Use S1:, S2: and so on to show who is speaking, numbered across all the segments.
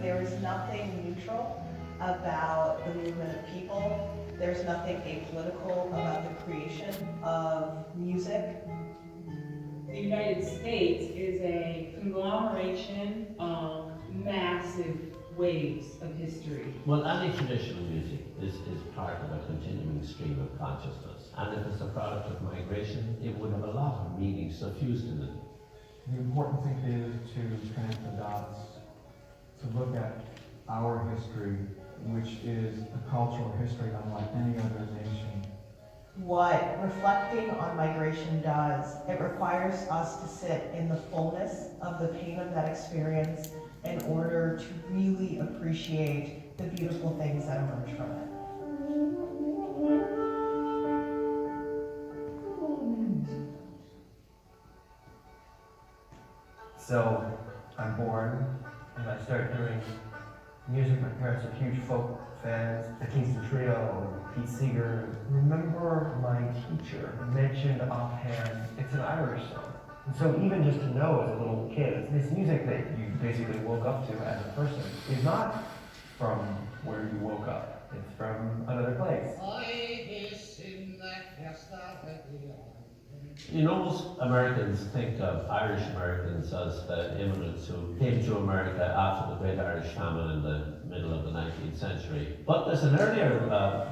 S1: There is nothing neutral about the movement of people. There's nothing apolitical about the creation of music.
S2: The United States is a conglomeration of massive waves of history.
S3: Well, any traditional music is part of a continuing stream of consciousness. And if it's a product of migration, it would have a lot of meaning suffused in it.
S4: The important thing is to connect the dots, to look at our history, which is a cultural history unlike any other nation.
S1: What reflecting on migration does, it requires us to sit in the fullness of the pain of that experience in order to really appreciate the beautiful things that emerge from it.
S5: So I'm born and I start hearing music. My parents are huge folk fans, the Kingston Trio, Pete Seeger. Remember my teacher mentioned offhand, it's an Irish song. And so even just to know as a little kid, this music that you basically woke up to as a person is not from where you woke up. It's from another place.
S3: You know, most Americans think of Irish Americans as the immigrants who came to America after the Great Irish Famine in the middle of the 19th century. But there's an earlier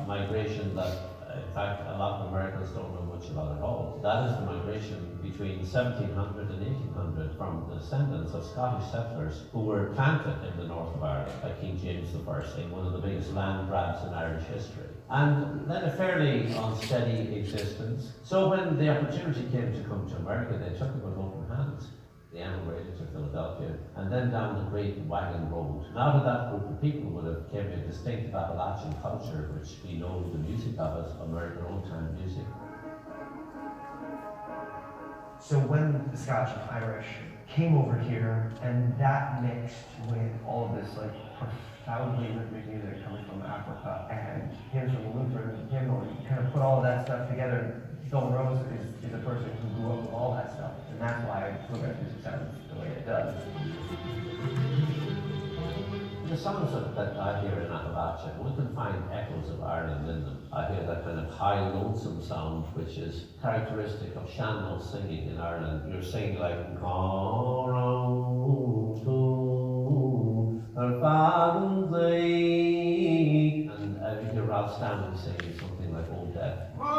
S3: migration that, in fact, a lot of Americans don't know much about at all. That is the migration between 1700 and 1800 from the descendants of Scottish settlers who were planted in the north of Ireland by King James I in one of the biggest land grabs in Irish history. And then a fairly unsteady existence. So when the opportunity came to come to America, they took it with open hands. They emigrated to Philadelphia and then down the Great Wagon Road. And out of that group of people would have came a distinctive Appalachian culture, which we know the music of as American old-time music.
S5: So when the Scotch and Irish came over here, and that mixed with all of this like profoundly rhythmic music coming from Africa and hymns from the Lutheran hymnal, you kind of put all of that stuff together. Bill Rose is a person who grew up with all that stuff, and that's why bluegrass music sounds the way it does.
S3: The songs that I hear in Appalachia, we can find echoes of Ireland in them. I hear that kind of high, lonesome sound, which is characteristic of Shannon singing in Ireland. You're singing like, "Go round to our father's lake," and I hear Ralph Stanley singing something like "Old Death."
S6: Oh,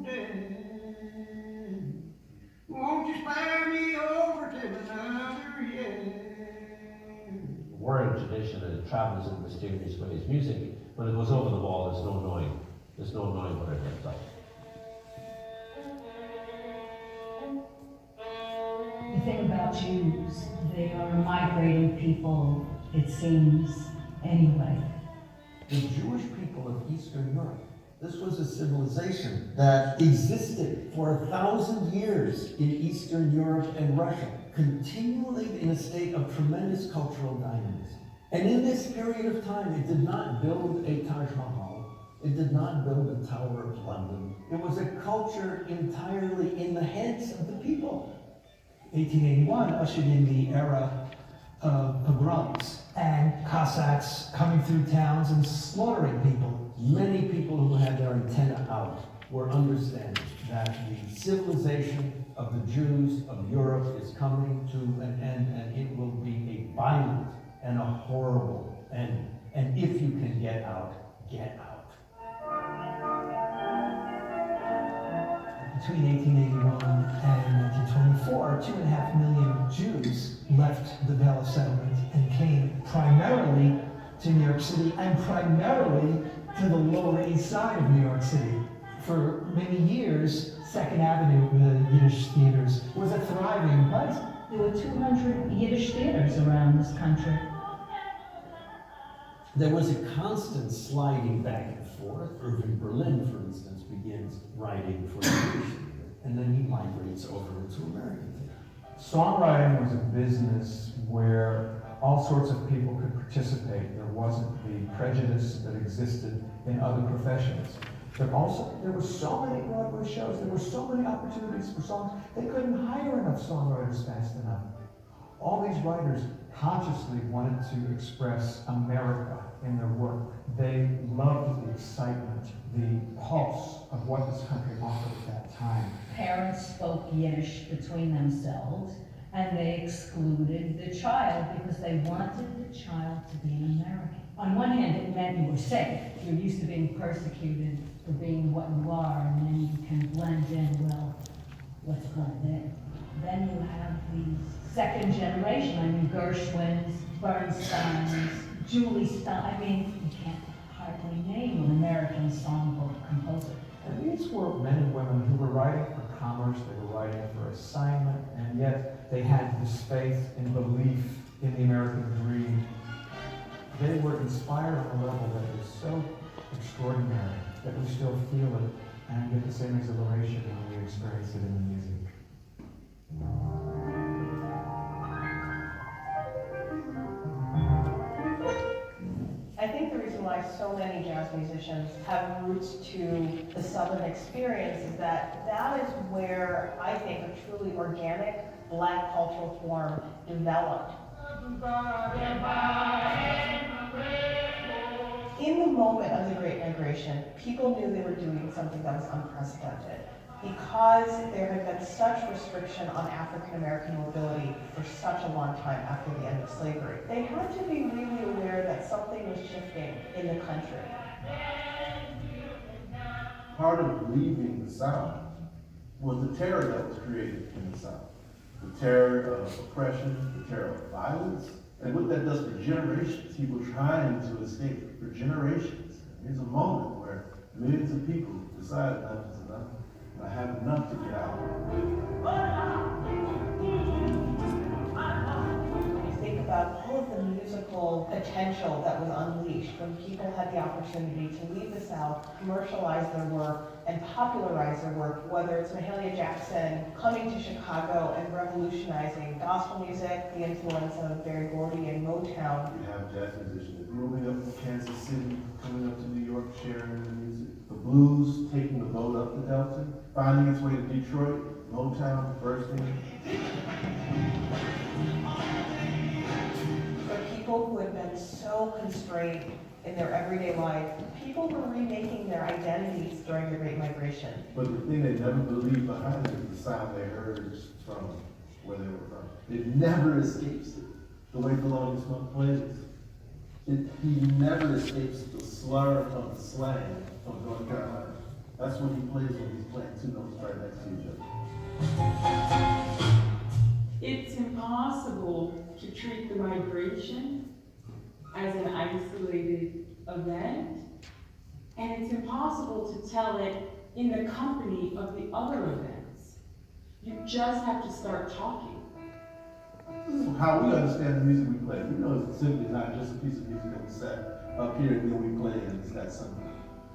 S6: Dad, won't you spare me over to another year?
S3: World tradition, and it travels in mysterious ways. Music, when it goes over the wall, there's no knowing. There's no knowing what it ends up.
S7: The thing about Jews, they are a migrating people, it seems, anyway.
S8: The Jewish people of Eastern Europe, this was a civilization that existed for 1,000 years in Eastern Europe and Russia, continually in a state of tremendous cultural dynamism. And in this period of time, it did not build a Taj Mahal. It did not build the Tower of London. It was a culture entirely in the heads of the people.
S9: 1881 ushered in the era of pogroms and Cossacks coming through towns and slaughtering people.
S8: Many people who had their antenna out were understanding that the civilization of the Jews of Europe is coming to an end, and it will be a violent and a horrible end. And if you can get out, get out.
S9: Between 1881 and 1924, 2.5 million Jews left the Vale of Settlement and came primarily to New York City and primarily to the Lower East Side of New York City. For many years, Second Avenue, the Yiddish theaters, was a thriving place.
S7: There were 200 Yiddish theaters around this country.
S8: There was a constant sliding back and forth. Irving Berlin, for instance, begins writing for the Jewish theater, and then he migrates over into American theater.
S4: Songwriting was a business where all sorts of people could participate. There wasn't the prejudice that existed in other professions. But also, there were so many Broadway shows, there were so many opportunities for songs, they couldn't hire enough songwriters fast enough. All these writers consciously wanted to express America in their work. They loved the excitement, the pulse of what this country offered at that time.
S7: Parents spoke Yiddish between themselves, and they excluded the child because they wanted the child to be an American. On one hand, it meant you were safe. You're used to being persecuted for being what you are, and then you can blend in. Well, let's blend in. Then you have these second generation. I mean, Gershwins, Bernsteins, Julie Stein. I mean, you can't hardly name an American songbook composer.
S4: And these were men and women who were writing for commerce, they were writing for assignment, and yet they had this faith and belief in the American dream. They were inspired on a level that is so extraordinary that we still feel it and get the same exhilaration when we experience it in the music.
S1: I think the reason why so many jazz musicians have roots to the Southern experience is that that is where I think a truly organic Black cultural form developed. In the moment of the Great Migration, people knew they were doing something that was unprecedented. Because there had been such restriction on African American mobility for such a long time after the end of slavery, they had to be really aware that something was shifting in the country.
S10: Part of leaving the South was the terror that was created in the South. The terror of oppression, the terror of violence, and what that does for generations. People trying to escape for generations. There's a moment where millions of people decide enough is enough. I have enough to get out.
S1: You think about all of the musical potential that was unleashed when people had the opportunity to leave the South, commercialize their work, and popularize their work, whether it's Mahalia Jackson coming to Chicago and revolutionizing gospel music, the influence of Berry Gordy and Motown.
S10: You have jazz musicians moving up to Kansas City, coming up to New York, sharing the music. The blues taking the boat up the Delta, finding its way to Detroit, Motown bursting.
S1: For people who had been so constrained in their everyday life, people were remaking their identities during the Great Migration.
S10: But the thing they never believed behind it is the sound they heard from where they were from. It never escapes it. The way Thelonious Monk plays. He never escapes the slur of the slang of North Carolina. That's what he plays when he's playing two notes right next to each other.
S2: It's impossible to treat the migration as an isolated event, and it's impossible to tell it in the company of the other events. You just have to start talking.
S10: This is how we understand the music we play. We know it's simply not just a piece of music that we set up here and then we play and it's that simple.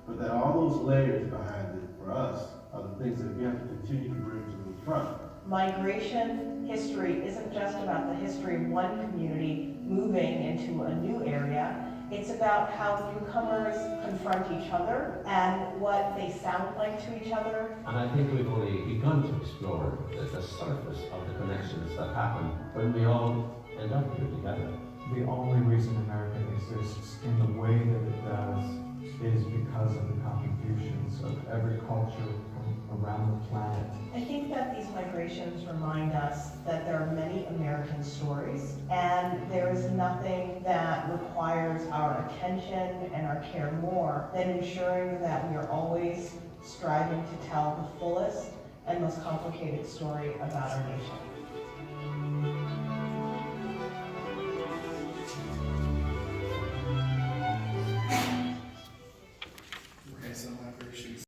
S10: But that all those layers behind it for us are the things that we have to continue to bring to the front.
S1: Migration history isn't just about the history of one community moving into a new area. It's about how newcomers confront each other and what they sound like to each other.
S3: And I think we've only begun to explore the surface of the connections that happen when we all end up here together.
S4: The only reason America exists in the way that it does is because of the contributions of every culture from around the planet.
S1: I think that these migrations remind us that there are many American stories, and there is nothing that requires our attention and our care more than ensuring that we are always striving to tell the fullest and most complicated story about our nation.